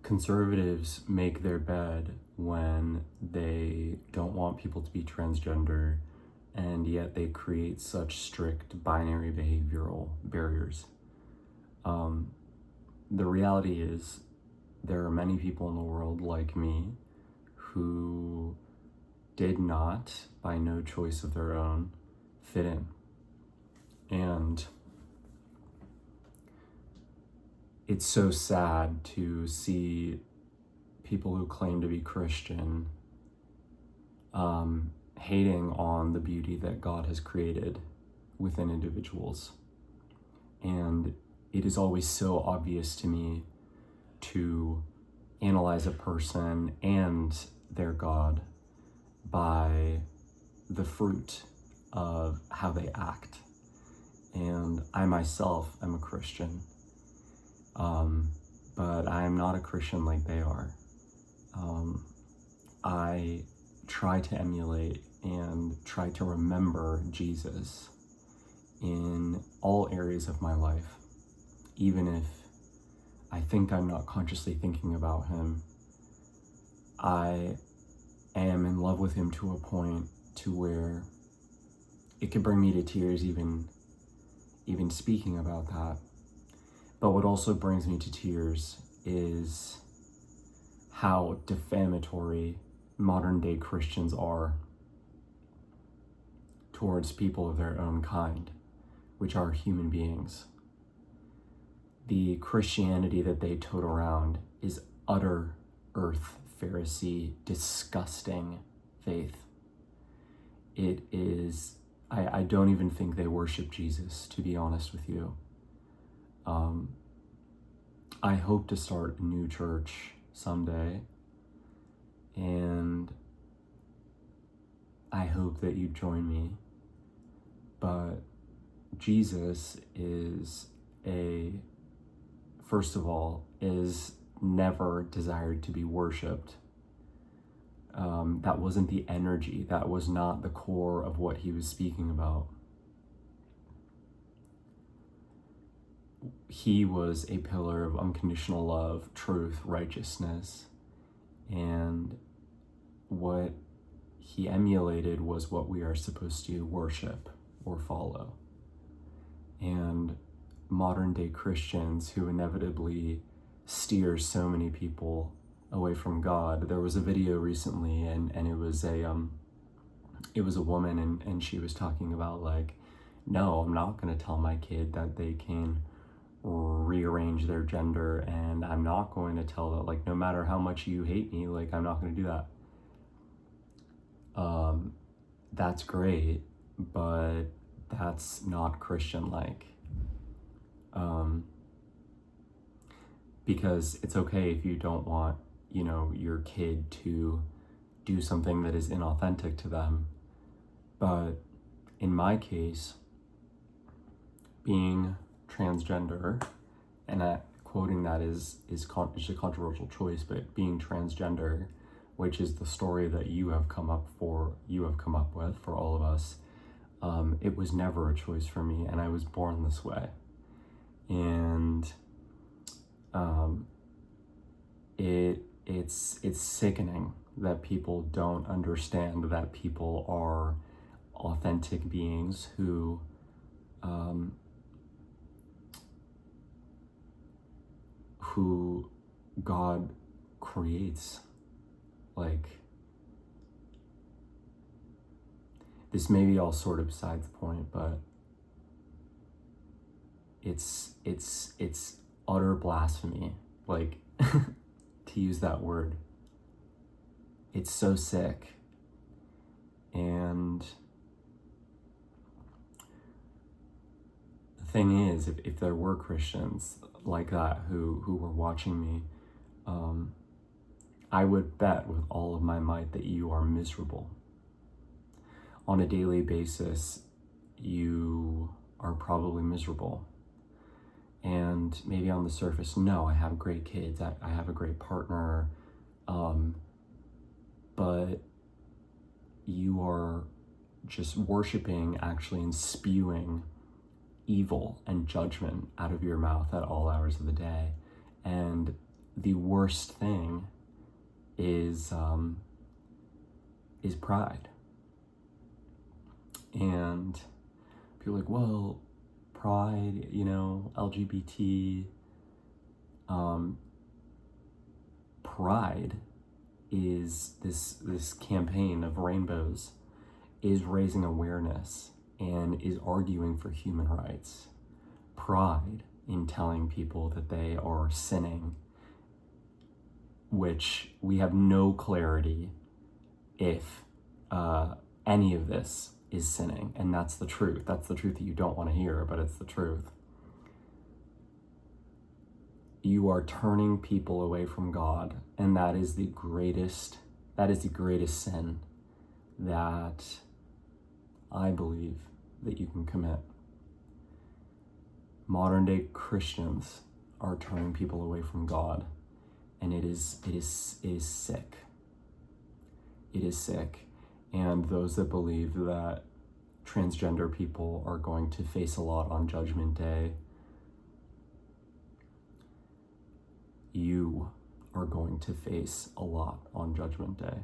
Conservatives make their bed when they don't want people to be transgender, and yet they create such strict binary behavioral barriers. The reality is there are many people in the world like me who did not, by no choice of their own, fit in. And it's so sad to see people who claim to be Christian hating on the beauty that God has created within individuals. And it is always so obvious to me to analyze a person and their God by the fruit of how they act. And I myself am a Christian, but I am not a Christian like they are. I try to emulate and try to remember Jesus in all areas of my life, even if I think I'm not consciously thinking about him. I am in love with him to a point to where it could bring me to tears even speaking about that. But what also brings me to tears is how defamatory modern day Christians are towards people of their own kind, which are human beings. The Christianity that they tote around is utter earth Pharisee, disgusting faith. It is, I don't even think they worship Jesus, to be honest with you. I hope to start a new church someday, and I hope that you join me. But Jesus first of all, is never desired to be worshipped. That wasn't the energy. That was not the core of what he was speaking about. He was a pillar of unconditional love, truth, righteousness, and what he emulated was what we are supposed to worship or follow. And modern day Christians who inevitably steer so many people away from God. There was a video recently, and it was a woman, and she was talking about like, no, I'm not going to tell my kid that they can rearrange their gender, and I'm not going to tell that, like, no matter how much you hate me, like, I'm not going to do that. That's great, but that's not Christian-like. Because it's okay if you don't want, your kid to do something that is inauthentic to them. But in my case, being transgender, and quoting that is a controversial choice, but being transgender, which is the story that you have come up with for all of us, it was never a choice for me, and I was born this way. And it's sickening that people don't understand that people are authentic beings who God creates. Like, this may be all sort of besides the point, but it's utter blasphemy, like, to use that word. It's so sick. And the thing is, if there were Christians like that who were watching me, I would bet with all of my might that you are miserable. On a daily basis, you are probably miserable. And maybe on the surface, no, I have great kids, I have a great partner, but you are just worshiping, actually, and spewing evil and judgment out of your mouth at all hours of the day. And the worst thing is pride. And people are like, well, pride, LGBT, pride is this campaign of rainbows, is raising awareness and is arguing for human rights. Pride in telling people that they are sinning, which we have no clarity if any of this is sinning. And that's the truth. That's the truth that you don't want to hear, but it's the truth. You are turning people away from God, and that is the greatest sin that I believe that you can commit. Modern day Christians are turning people away from God, and it is sick. It is sick. And those that believe that transgender people are going to face a lot on Judgment Day, you are going to face a lot on Judgment Day.